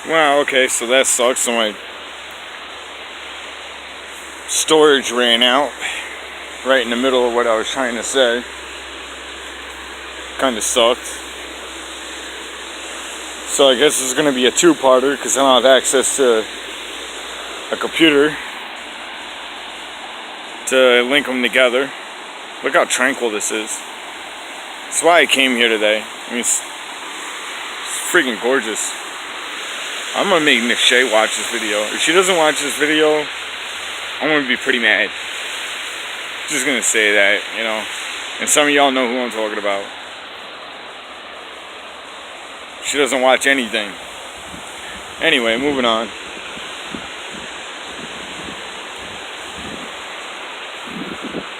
Wow, okay, so that sucks. So my storage ran out right in the middle of what I was trying to say. Kind of sucked. So I guess it's going to be a two-parter because I don't have access to a computer to link them together. Look how tranquil this is. That's why I came here today. I mean, it's freaking gorgeous. I'm gonna make Nick Shea watch this video. If she doesn't watch this video, I'm gonna be pretty mad. Just gonna say that, you know. And some of y'all know who I'm talking about. She doesn't watch anything. Anyway, moving on.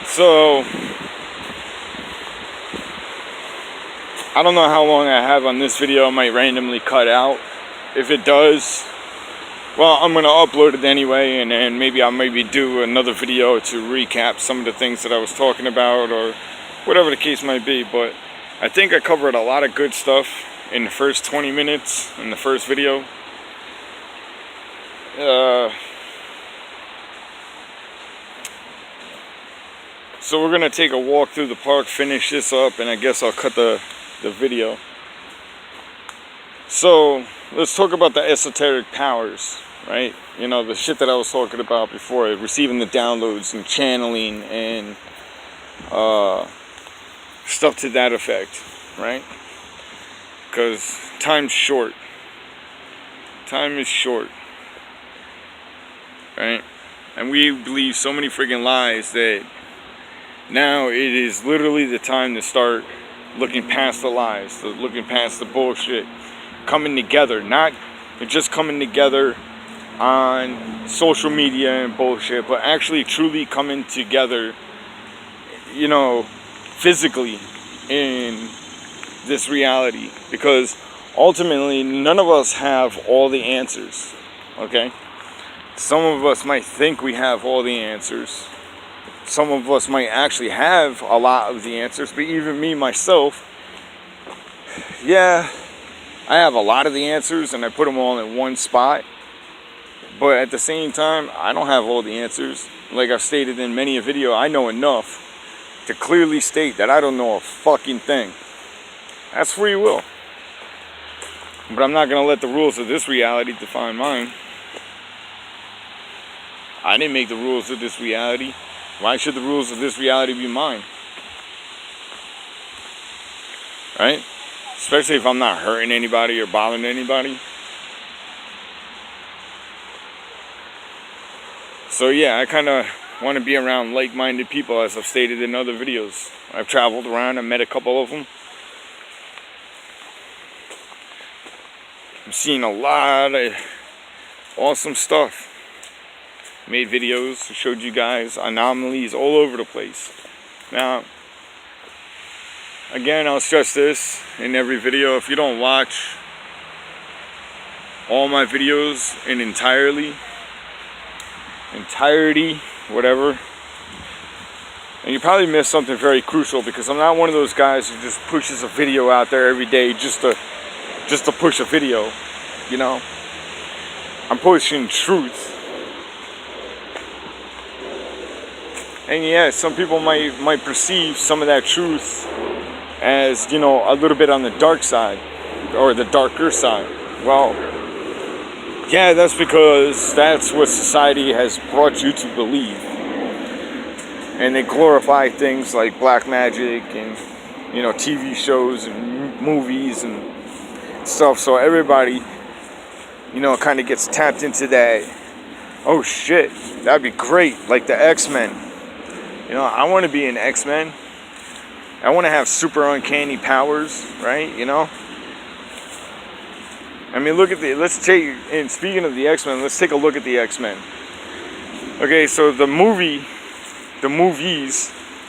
So, I don't know how long I have on this video. I might randomly cut out. If it does, well, I'm going to upload it anyway, and then maybe I'll do another video to recap some of the things that I was talking about, or whatever the case might be. But I think I covered a lot of good stuff in the first 20 minutes in the first video. So we're going to take a walk through the park, finish this up, and I guess I'll cut the video. So let's talk about the esoteric powers, right? You know, the shit that I was talking about before, receiving the downloads and channeling and stuff to that effect, right? Because time's short. Time is short, right? And we believe so many freaking lies that now it is literally the time to start looking past the lies, looking past the bullshit, coming together, not just coming together on social media and bullshit, but actually truly coming together, you know, physically in this reality. Because ultimately, none of us have all the answers, okay? Some of us might think we have all the answers. Some of us might actually have a lot of the answers, but even me, myself, yeah, I have a lot of the answers and I put them all in one spot. But at the same time, I don't have all the answers. Like I've stated in many a video, I know enough to clearly state that I don't know a fucking thing. That's free will. But I'm not going to let the rules of this reality define mine. I didn't make the rules of this reality. Why should the rules of this reality be mine? Right? Especially if I'm not hurting anybody or bothering anybody. So yeah, I kind of want to be around like-minded people, as I've stated in other videos. I've traveled around and met a couple of them. I'm seeing a lot of awesome stuff. Made videos, showed you guys anomalies all over the place. Now, again, I'll stress this in every video. If you don't watch all my videos in entirety, whatever, and you probably missed something very crucial, because I'm not one of those guys who just pushes a video out there every day just to push a video, you know. I'm pushing truth. And yeah, some people might perceive some of that truth as, you know, a little bit on the dark side, or the darker side. Well, yeah, that's because that's what society has brought you to believe. And they glorify things like black magic and, you know, TV shows and movies and stuff. So everybody, you know, kind of gets tapped into that. Oh shit, that'd be great, like the X-Men. You know, I want to be an X-Men. I want to have super uncanny powers, right? You know? I mean, look at and speaking of the X-Men, let's take a look at the X-Men. Okay, so the movies,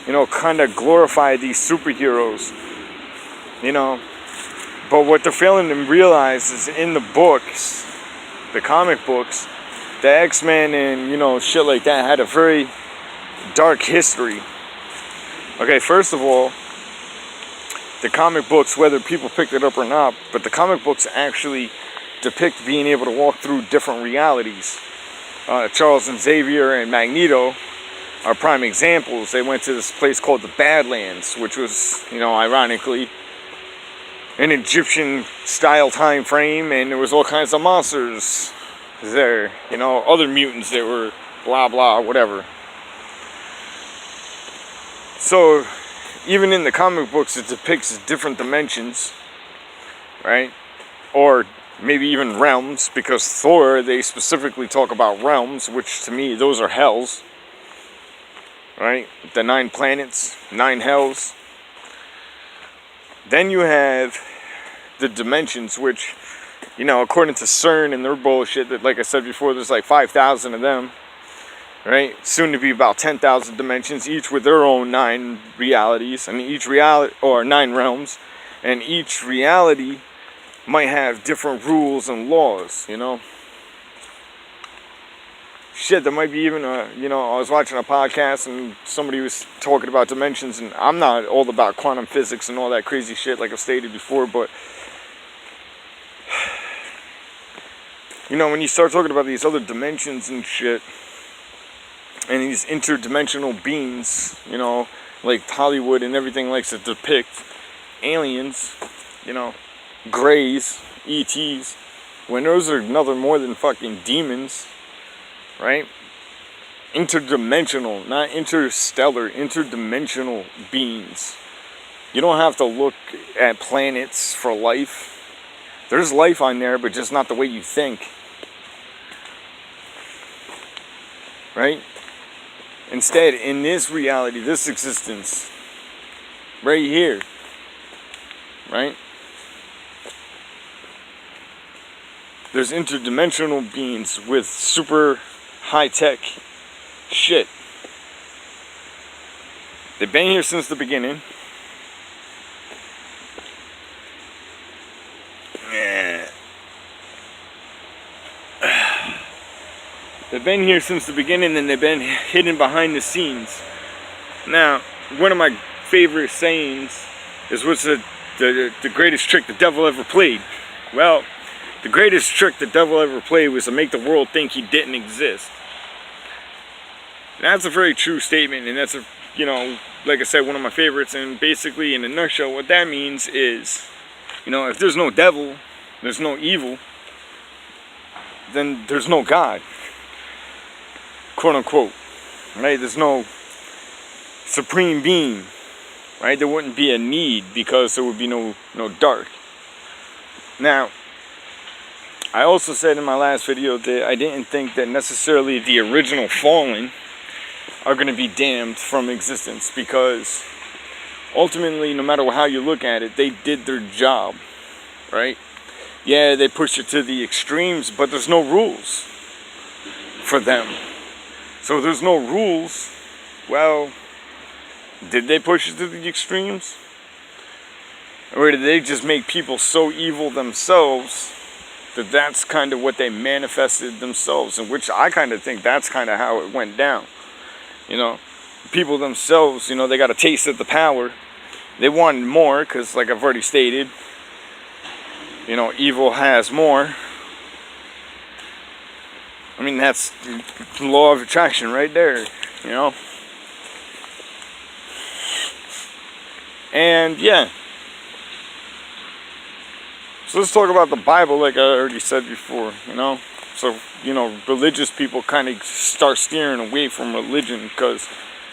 you know, kind of glorify these superheroes, you know? But what they're failing to realize is in the books, the comic books, the X-Men and, you know, shit like that had a very dark history. Okay, first of all, the comic books, whether people picked it up or not, but the comic books actually depict being able to walk through different realities. Charles and Xavier and Magneto are prime examples. They went to this place called the Badlands, which was, ironically, an Egyptian style time frame, and there was all kinds of monsters there, other mutants that were blah blah whatever. So even in the comic books it depicts different dimensions, right? Or maybe even realms, because Thor, they specifically talk about realms, which to me those are hells, right? The 9 planets, 9 hells. Then you have the dimensions, which, according to CERN and their bullshit, that, like I said before, there's like 5,000 of them, right? Soon to be about 10,000 dimensions, each with their own 9 realities. Each reality, or 9 realms, and each reality might have different rules and laws, Shit, there might be even I was watching a podcast and somebody was talking about dimensions, and I'm not all about quantum physics and all that crazy shit like I've stated before, but when you start talking about these other dimensions and shit, and these interdimensional beings, like Hollywood and everything likes to depict, aliens, Greys, ETs, when those are nothing more than fucking demons, right? Interdimensional, not interstellar, interdimensional beings. You don't have to look at planets for life. There's life on there, but just not the way you think. Right? Instead, in this reality, this existence, right here, right? There's interdimensional beings with super high-tech shit. They've been here since the beginning. They've been here since the beginning, and they've been hidden behind the scenes. Now, one of my favorite sayings is, what's the greatest trick the devil ever played? Well, the greatest trick the devil ever played was to make the world think he didn't exist. That's a very true statement, and that's like I said, one of my favorites. And basically, in a nutshell, what that means is, if there's no devil, there's no evil, then there's no God, quote unquote, right? There's no supreme being, right? There wouldn't be a need, because there would be no dark. Now, I also said in my last video that I didn't think that necessarily the original fallen are going to be damned from existence, because ultimately, no matter how you look at it, they did their job, right? Yeah, they pushed it to the extremes, but there's no rules for them. So there's no rules. Well, did they push it to the extremes? Or did they just make people so evil themselves that that's kind of what they manifested themselves? In which I kind of think that's kind of how it went down. People themselves, they got a taste of the power. They wanted more, because like I've already stated, evil has more. That's the law of attraction right there, And yeah. So let's talk about the Bible, like I already said before, So, religious people kind of start steering away from religion, because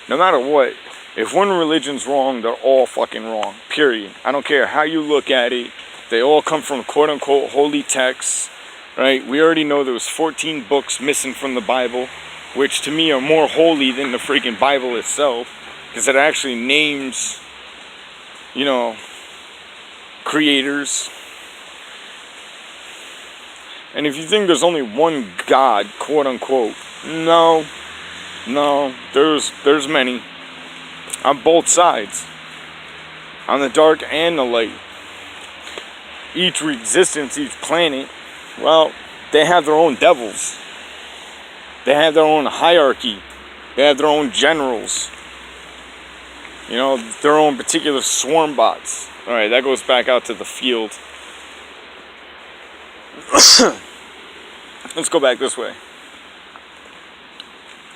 no matter what, if one religion's wrong, they're all fucking wrong, period. I don't care how you look at it. They all come from quote-unquote holy texts, right? We already know there was 14 books missing from the Bible, which to me are more holy than the freaking Bible itself, because it actually names, creators. And if you think there's only one God, quote unquote, no, there's many. On both sides. On the dark and the light. Each existence, each planet, well, they have their own devils. They have their own hierarchy. They have their own generals. Their own particular swarm bots. Alright, that goes back out to the field. Let's go back this way.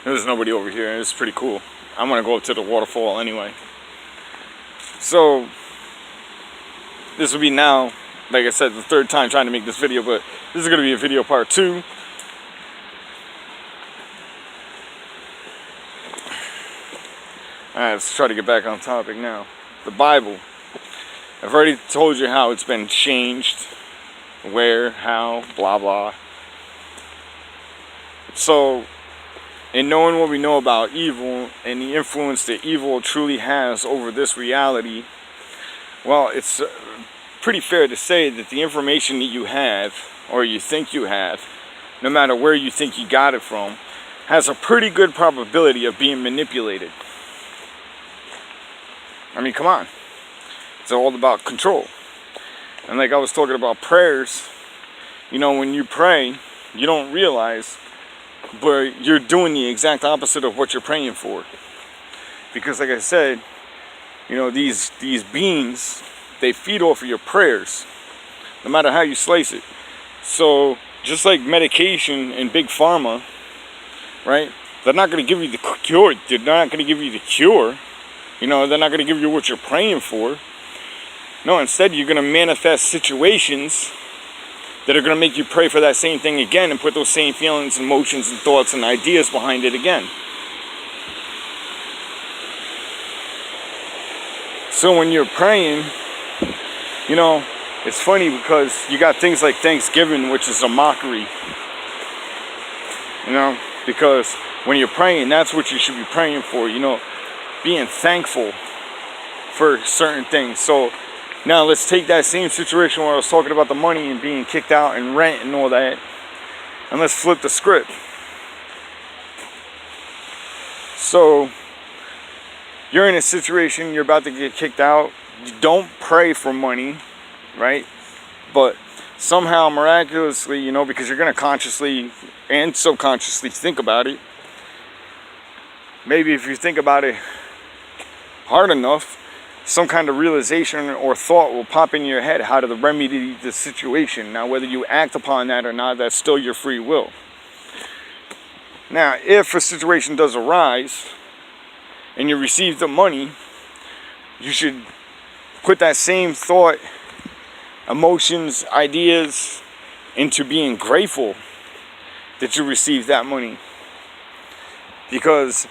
There's nobody over here. It's pretty cool. I'm gonna go up to the waterfall anyway. So this will be now, like I said, the third time trying to make this video, but this is gonna be a video part 2. Alright, let's try to get back on topic now. The Bible. I've already told you how it's been changed, where, how, blah blah. So, in knowing what we know about evil and the influence that evil truly has over this reality, well, it's pretty fair to say that the information that you have, or you think you have, no matter where you think you got it from, has a pretty good probability of being manipulated. I mean, come on. It's all about control. And like I was talking about prayers, you know, when you pray, you don't realize, but you're doing the exact opposite of what you're praying for. Because like I said, you know, these beings, they feed off of your prayers, no matter how you slice it. So just like medication and big pharma, right? They're not going to give you the cure. They're not going to give you the cure. You know, they're not going to give you what you're praying for. No, instead you're going to manifest situations that are going to make you pray for that same thing again and put those same feelings, emotions, and thoughts and ideas behind it again. So when you're praying, you know, it's funny because you got things like Thanksgiving, which is a mockery. You know, because when you're praying, that's what you should be praying for, you know, being thankful for certain things. So now let's take that same situation where I was talking about the money and being kicked out and rent and all that, and let's flip the script. So you're in a situation, you're about to get kicked out. You don't pray for money, right? But somehow, miraculously, you know, because you're going to consciously and subconsciously think about it. Maybe if you think about it hard enough, some kind of realization or thought will pop in your head how to remedy the situation. Now, whether you act upon that or not, that's still your free will. Now, if a situation does arise and you receive the money, you should put that same thought, emotions, ideas into being grateful that you received that money. Because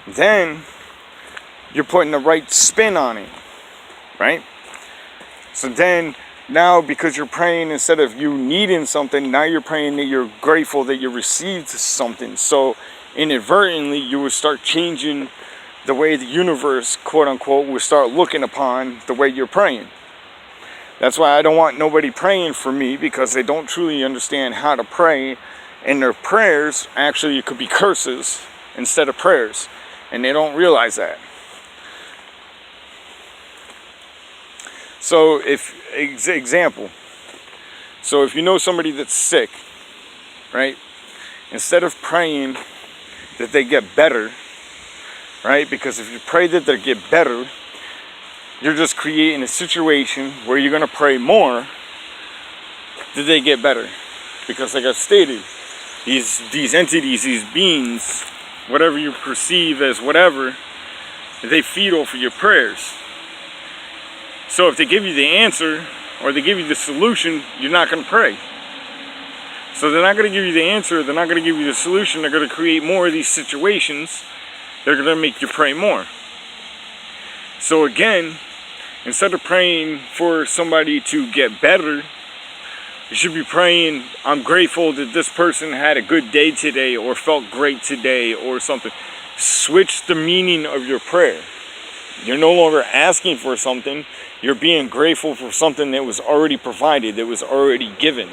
then you're putting the right spin on it, right? So then, now because you're praying, instead of you needing something, now you're praying that you're grateful that you received something. So inadvertently, you will start changing the way the universe, quote unquote, will start looking upon the way you're praying. That's why I don't want nobody praying for me, because they don't truly understand how to pray, and their prayers actually could be curses instead of prayers, and they don't realize that. So example, so if you know somebody that's sick, right, instead of praying that they get better, right, because if you pray that they get better, you're just creating a situation where you're going to pray more that they get better. Because like I stated, these entities, these beings, whatever you perceive as whatever, they feed off of your prayers. So if they give you the answer, or they give you the solution, you're not going to pray. So they're not going to give you the answer, they're not going to give you the solution, they're going to create more of these situations, they're going to make you pray more. So again, instead of praying for somebody to get better, you should be praying, I'm grateful that this person had a good day today, or felt great today, or something. Switch the meaning of your prayer. You're no longer asking for something, you're being grateful for something that was already provided, that was already given.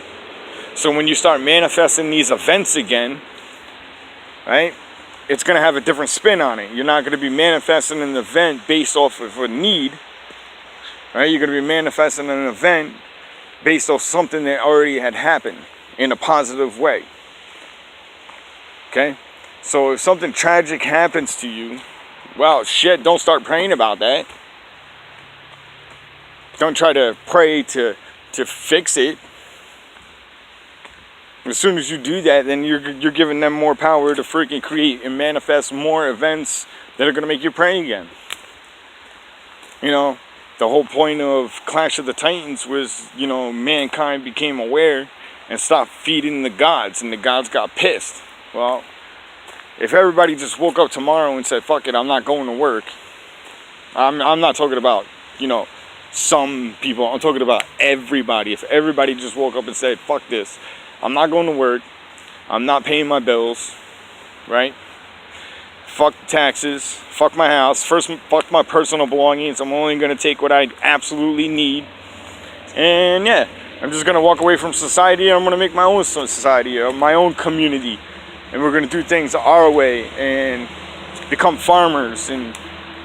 So when you start manifesting these events again, right, it's going to have a different spin on it. You're not going to be manifesting an event based off of a need, right? You're going to be manifesting an event based off something that already had happened in a positive way. Okay? So if something tragic happens to you, well, shit, don't start praying about that. Don't try to pray to fix it. As soon as you do that, then you're giving them more power to freaking create and manifest more events that are going to make you pray again. You know, the whole point of Clash of the Titans was, you know, mankind became aware and stopped feeding the gods, and the gods got pissed. Well, if everybody just woke up tomorrow and said, fuck it, I'm not going to work. I'm not talking about, you know, some people. I'm talking about everybody. If everybody just woke up and said, fuck this, I'm not going to work, I'm not paying my bills, right? Fuck taxes, fuck my house, first fuck my personal belongings, I'm only going to take what I absolutely need. And yeah, I'm just going to walk away from society, and I'm going to make my own society, or my own community. And we're going to do things our way and become farmers and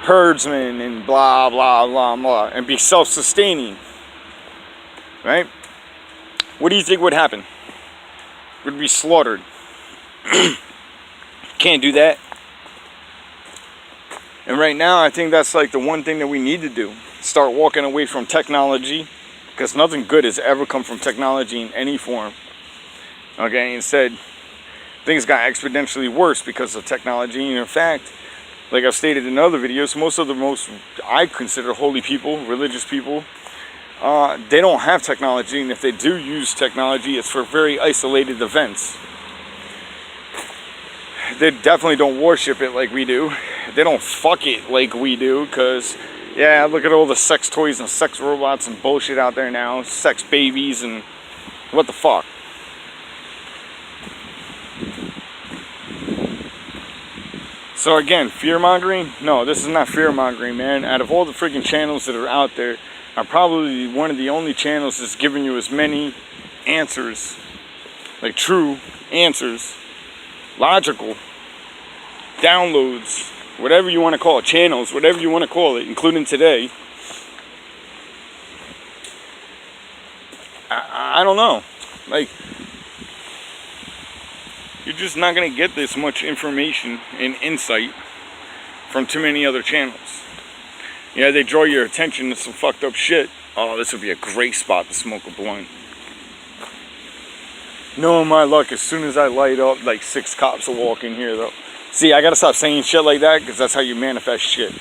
herdsmen and blah, blah, blah, blah, and be self-sustaining, right? What do you think would happen? Would be slaughtered. Can't do that. And right now, I think that's like the one thing that we need to do. Start walking away from technology, because nothing good has ever come from technology in any form. Okay, instead, things got exponentially worse because of technology. And in fact, like I've stated in other videos, most I consider holy people, religious people, they don't have technology, and if they do use technology, it's for very isolated events. They definitely don't worship it like we do. They don't fuck it like we do, because, yeah, look at all the sex toys and sex robots and bullshit out there now, sex babies, and what the fuck. So again, fear-mongering? No, this is not fear-mongering, man. Out of all the freaking channels that are out there, I'm probably one of the only channels that's giving you as many answers, like true answers, logical, downloads, whatever you want to call it, channels, whatever you want to call it, including today. I don't know. Like, you're just not going to get this much information and insight from too many other channels. Yeah, they draw your attention to some fucked up shit. Oh, this would be a great spot to smoke a blunt. No, my luck, as soon as I light up, like 6 cops will walk in here, though. See, I gotta stop saying shit like that, because that's how you manifest shit.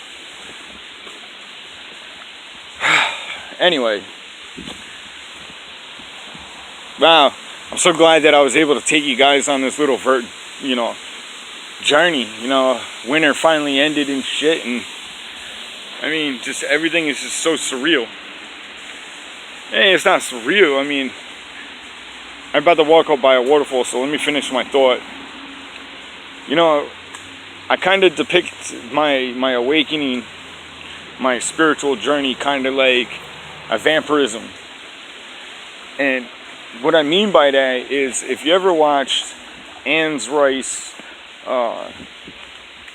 Anyway. Wow. I'm so glad that I was able to take you guys on this little, journey. You know, winter finally ended and shit, and I mean, just everything is just so surreal. Hey, it's not surreal. I mean, I'm about to walk up by a waterfall, so let me finish my thought. You know, I kind of depict my awakening, my spiritual journey, kind of like a vampirism. And what I mean by that is, if you ever watched Anne Rice's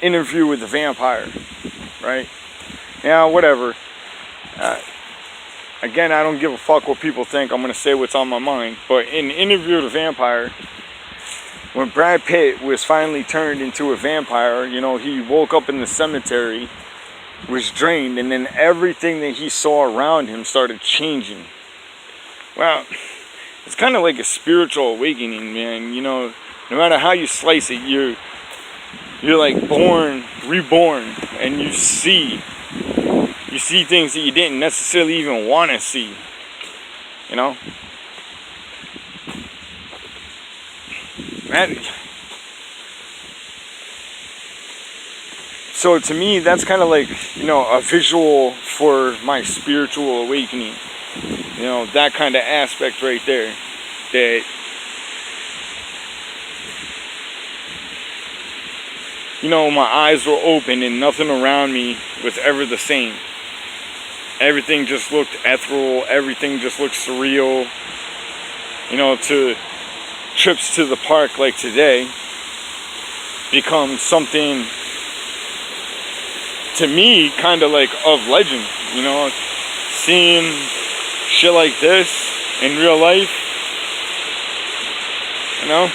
Interview with the Vampire, right? Yeah, whatever. Again, I don't give a fuck what people think. I'm going to say what's on my mind. But in Interview with the Vampire, when Brad Pitt was finally turned into a vampire, you know, he woke up in the cemetery, was drained, and then everything that he saw around him started changing. Well, it's kind of like a spiritual awakening, man. You know, no matter how you slice it, you're like born, reborn, and you see things that you didn't necessarily even want to see, you know? So to me, that's kind of like, you know, a visual for my spiritual awakening. You know, that kind of aspect right there. That, you know, my eyes were open and nothing around me was ever the same. Everything just looked ethereal. Everything just looked surreal. You know, to trips to the park like today become something, to me, kind of like of legend. You know, seeing shit like this in real life, you know,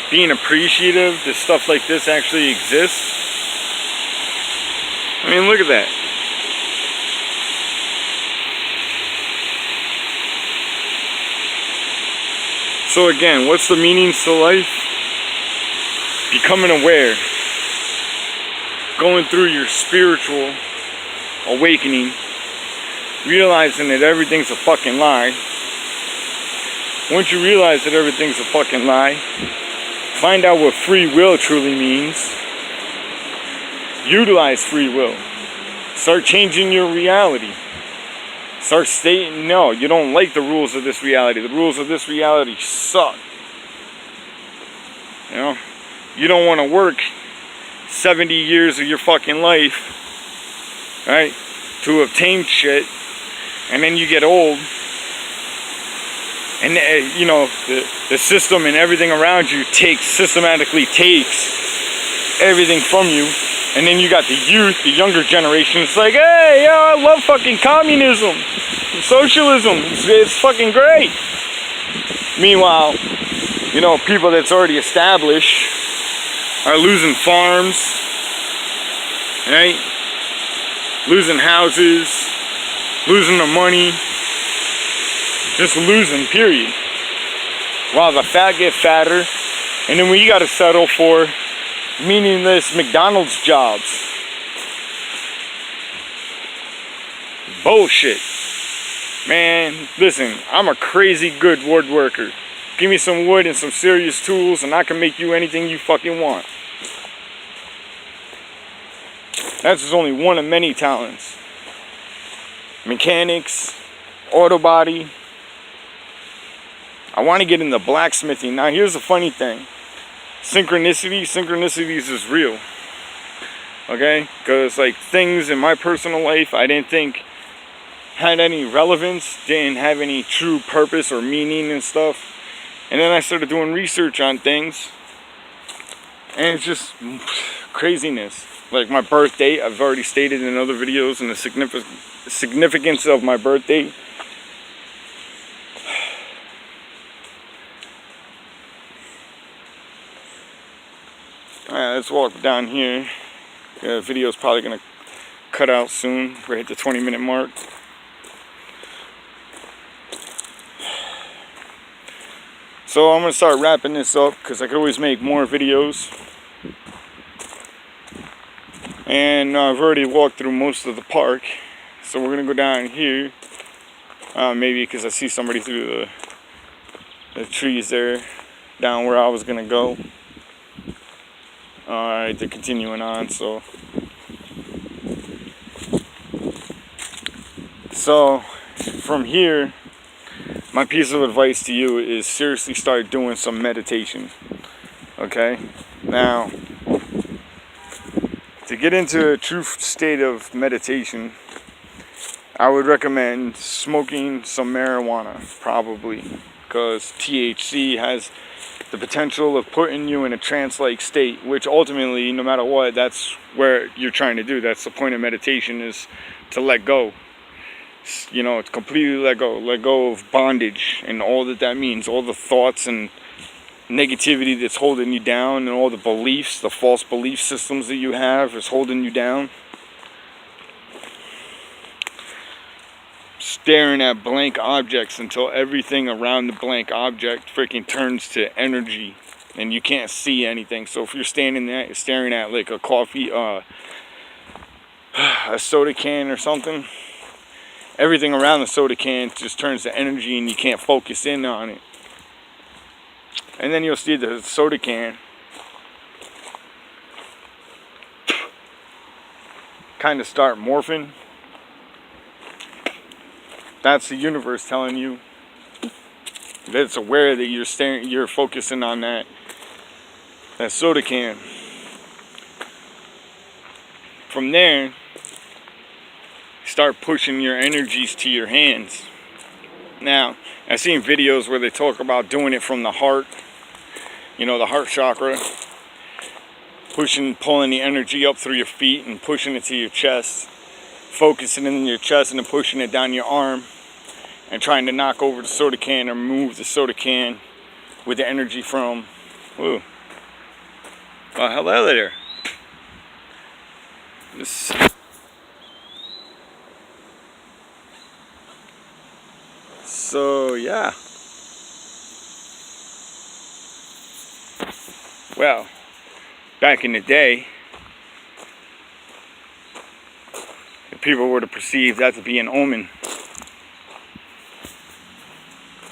being appreciative that stuff like this actually exists. I mean, look at that. So again, what's the meanings to life? Becoming aware. Going through your spiritual awakening. Realizing that everything's a fucking lie. Once you realize that everything's a fucking lie, find out what free will truly means. Utilize free will. Start changing your reality. Start stating, no, you don't like the rules of this reality. The rules of this reality suck. You know? You don't want to work 70 years of your fucking life, right, to obtain shit, and then you get old, and you know, the system and everything around you systematically takes everything from you. And then you got the youth, the younger generation. It's like, hey, yo, I love fucking communism, socialism. It's fucking great. Meanwhile, you know, people that's already established are losing farms, right? Losing houses, losing their money, just losing, period. While the fat get fatter, and then we got to settle for meaningless McDonald's jobs. Bullshit. Man, listen, I'm a crazy good woodworker. Give me some wood and some serious tools and I can make you anything you fucking want. That's just only one of many talents. Mechanics, auto body. I want to get into blacksmithing. Now here's the funny thing. Synchronicities is real. Okay? Because like things in my personal life I didn't think had any relevance, didn't have any true purpose or meaning and stuff. And then I started doing research on things. And it's just craziness. Like my birthday, I've already stated in other videos and the significance of my birthday. Alright, let's walk down here. The video's probably going to cut out soon. We're at the 20-minute mark. So I'm going to start wrapping this up because I could always make more videos. And I've already walked through most of the park. So we're going to go down here. Maybe because I see somebody through the trees there. Down where I was going to go. Alright, they're continuing on, so from here, my piece of advice to you is seriously start doing some meditation. Okay? Now, to get into a true state of meditation, I would recommend smoking some marijuana, probably, because THC has the potential of putting you in a trance-like state, which ultimately, no matter what, that's where you're trying to do. That's the point of meditation, is to let go. You know, it's completely let go of bondage and all that means, all the thoughts and negativity that's holding you down, and all the beliefs, the false belief systems that you have is holding you down. Staring at blank objects until everything around the blank object freaking turns to energy and you can't see anything. So if you're standing there staring at like a coffee, a soda can or something, everything around the soda can just turns to energy and you can't focus in on it. And then you'll see the soda can kind of start morphing. That's the universe telling you that it's aware that you're focusing on that soda can. From there, start pushing your energies to your hands. Now, I've seen videos where they talk about doing it from the heart, you know, the heart chakra, pulling the energy up through your feet and pushing it to your chest. Focusing in your chest and then pushing it down your arm and trying to knock over the soda can or move the soda can with the energy from. Ooh. Well, hello there. So yeah. Well, back in the day, people were to perceive that to be an omen.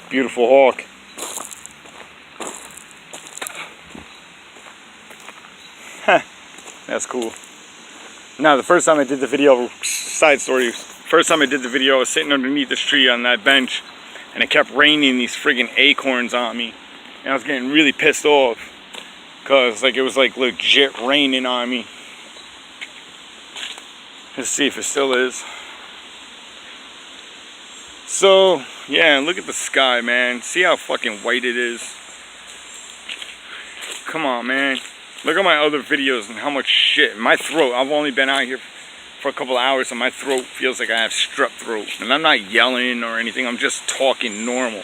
Beautiful hawk. That's cool. Now, the first time I did the video, side story, first time I did the video, I was sitting underneath this tree on that bench, and it kept raining these friggin' acorns on me. And I was getting really pissed off, because like, it was like legit raining on me. Let's see if it still is. So, yeah, look at the sky, man. See how fucking white it is? Come on, man. Look at my other videos and how much shit. My throat, I've only been out here for a couple of hours and my throat feels like I have strep throat. And I'm not yelling or anything, I'm just talking normal.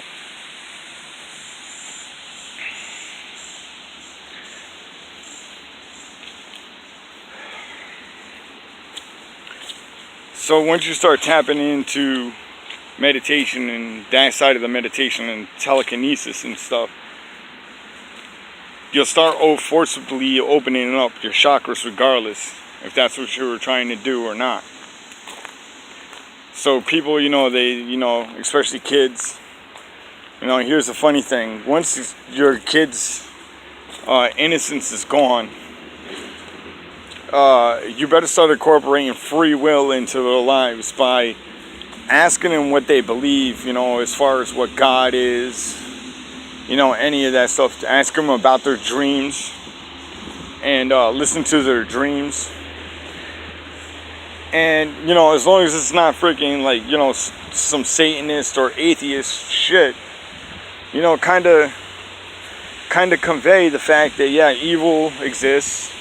So once you start tapping into meditation and that side of the meditation and telekinesis and stuff, you'll start forcibly opening up your chakras regardless if that's what you were trying to do or not. So people, especially kids, here's the funny thing. Once your kid's innocence is gone, you better start incorporating free will into their lives by asking them what they believe, as far as what God is, any of that stuff. Ask them about their dreams and listen to their dreams. And, as long as it's not freaking like, some Satanist or atheist shit, kind of convey the fact that, yeah, evil exists,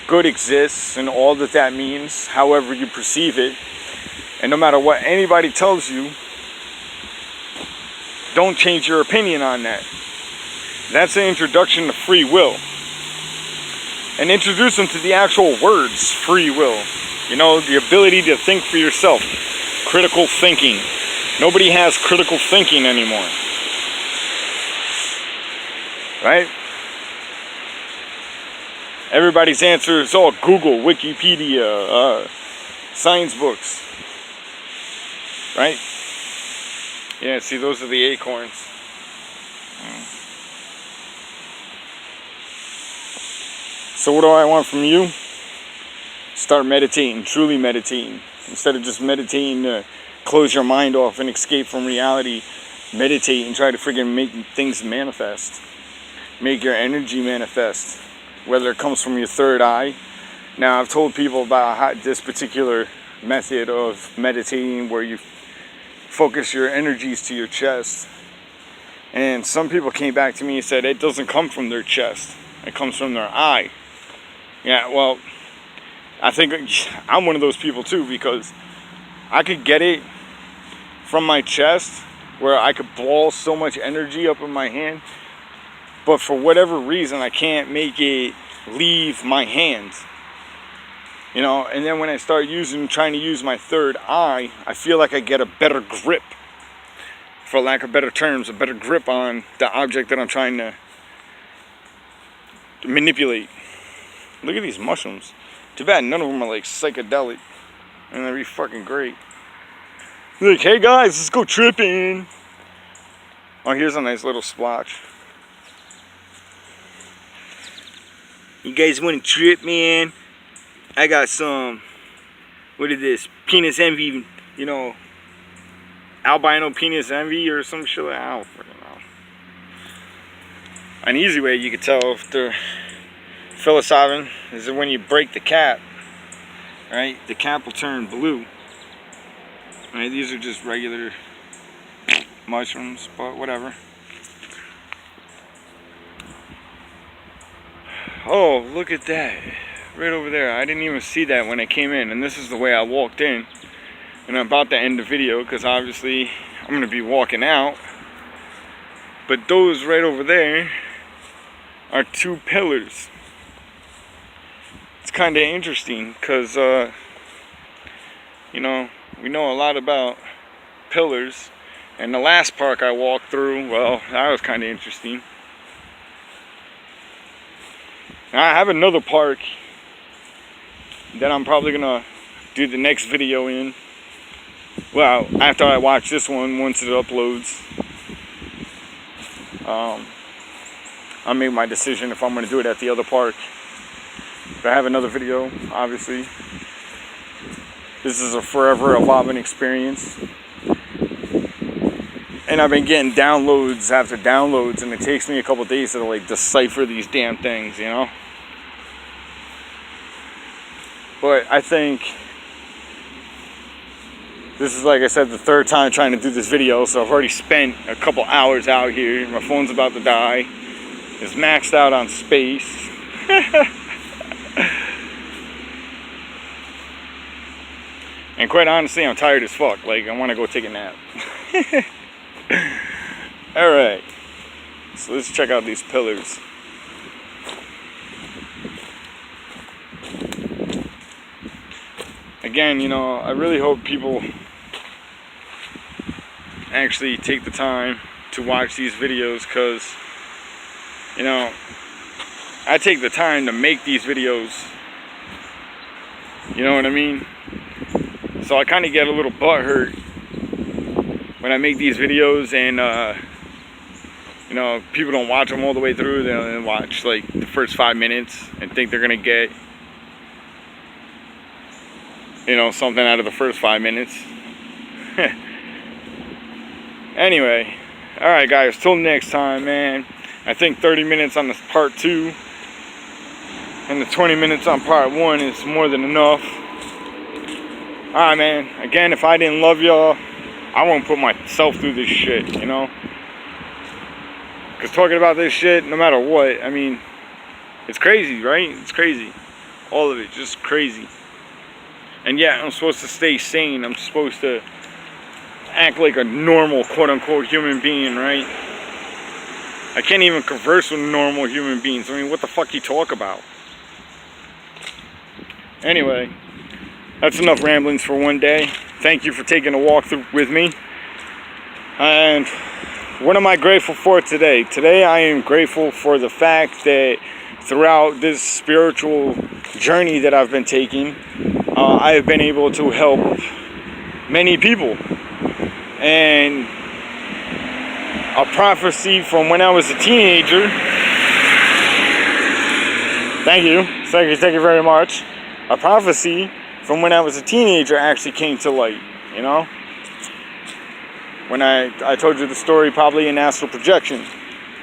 good exists, and all that means, however you perceive it. And no matter what anybody tells you, don't change your opinion on that. That's an introduction to free will. And introduce them to the actual words, free will. The ability to think for yourself. Critical thinking. Nobody has critical thinking anymore. Right? Everybody's answer is all Google, Wikipedia, science books. Right? Yeah, see, those are the acorns. So what do I want from you? Start meditating, truly meditating. Instead of just meditating to close your mind off and escape from reality, meditate and try to friggin' make things manifest. Make your energy manifest. Whether it comes from your third eye. Now, I've told people about this particular method of meditating where you focus your energies to your chest. And some people came back to me and said it doesn't come from their chest. It comes from their eye. Yeah, well, I think I'm one of those people too, because I could get it from my chest where I could ball so much energy up in my hand, but for whatever reason I can't make it leave my hands. And then when I start trying to use my third eye, I feel like I get a better grip, for lack of better terms, a better grip on the object that I'm trying to manipulate. Look at these mushrooms. Too bad none of them are like psychedelic. And they'd be fucking great. Like, hey guys, let's go tripping. Oh, here's a nice little splotch. You guys want to trip, man? I got some, what is this? Penis envy, albino penis envy or some shit. I don't fucking know. An easy way you could tell if they're psilocybin is that when you break the cap, right, the cap will turn blue. Right, these are just regular mushrooms, but whatever. Oh, look at that. Right over there. I didn't even see that when I came in, and this is the way I walked in. And I'm about to end the video because obviously I'm going to be walking out. But those right over there are two pillars. It's kind of interesting because, we know a lot about pillars. And the last park I walked through, well, that was kind of interesting. Now, I have another park that I'm probably gonna do the next video in. Well, after I watch this one, once it uploads, I'll make my decision if I'm gonna do it at the other park. But I have another video, obviously. This is a forever evolving experience. And I've been getting downloads after downloads, and it takes me a couple days to like decipher these damn things, you know? But I think this is, like I said, the third time trying to do this video, so I've already spent a couple hours out here. My phone's about to die. It's maxed out on space. And quite honestly, I'm tired as fuck. Like, I want to go take a nap. Alright. So let's check out these pillars. Again, you know, I really hope people actually take the time to watch these videos, because, you know, I take the time to make these videos. You know what I mean? So I kind of get a little butthurt when I make these videos and, you know, people don't watch them all the way through. They'll watch like the first 5 minutes and think they're gonna get, you know, something out of the first 5 minutes. Anyway, alright guys, till next time, man. I think 30 minutes on this part 2 and the 20 minutes on part 1 is more than enough. Alright, man. Again, if I didn't love y'all, I won't put myself through this shit, you know? Because talking about this shit, no matter what, I mean, it's crazy, right? It's crazy. All of it, just crazy. And yeah, I'm supposed to stay sane. I'm supposed to act like a normal, quote-unquote, human being, right? I can't even converse with normal human beings. I mean, what the fuck you talk about? Anyway, that's enough ramblings for one day. Thank you for taking a walk through with me. And what am I grateful for today? Today I am grateful for the fact that throughout this spiritual journey that I've been taking, I have been able to help many people. And a prophecy from when I was a teenager. Thank you very much. A prophecy from when I was a teenager actually came to light, you know? When I told you the story, probably in astral projection.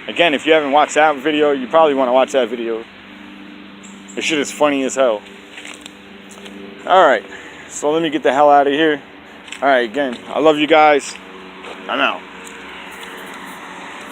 Again, if you haven't watched that video, you probably want to watch that video. This shit is funny as hell. Alright, so let me get the hell out of here. Alright, again, I love you guys. I'm out.